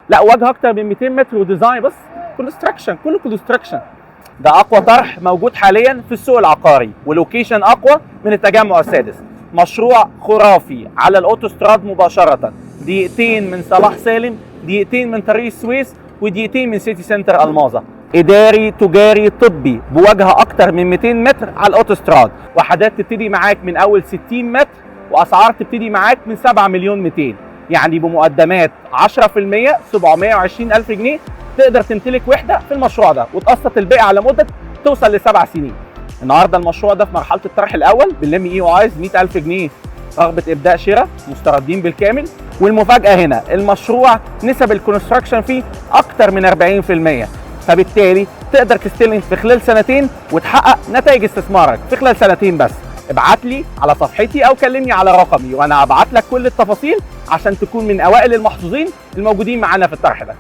لا واجهه اكتر من 200 متر وديزاين. بص كونستراكشن، كله كونستراكشن. ده اقوى طرح موجود حاليا في السوق العقاري، ولوكيشن اقوى من التجمع السادس. مشروع خرافي على الاوتوستراد مباشره، دقيقتين من صلاح سالم، دقيقتين من طريق السويس، ودقيقتين من سيتي سنتر الماظة. اداري تجاري طبي بواجهه اكتر من 200 متر على الاوتوستراد. وحدات تبتدي معاك من اول 60 متر، واسعار تبتدي معاك من 7 مليون 200. يعني بمقدمات 10% 720 الف جنيه تقدر تمتلك وحده في المشروع ده، وتقسط الباقي على مده توصل ل7 سنين. النهارده المشروع ده في مرحله الطرح الاول، بنلم اي وعايز 100,000 جنيه رغبه ابداء شراء، مستردين بالكامل. والمفاجاه هنا المشروع نسب الكونستراكشن فيه اكتر من 40%، فبالتالي تقدر تستلم في خلال سنتين وتحقق نتائج استثمارك في خلال سنتين بس. ابعت لي على صفحتي او كلمني على رقمي، وانا هبعت لك كل التفاصيل عشان تكون من اوائل المحظوظين الموجودين معانا في الطرح ده.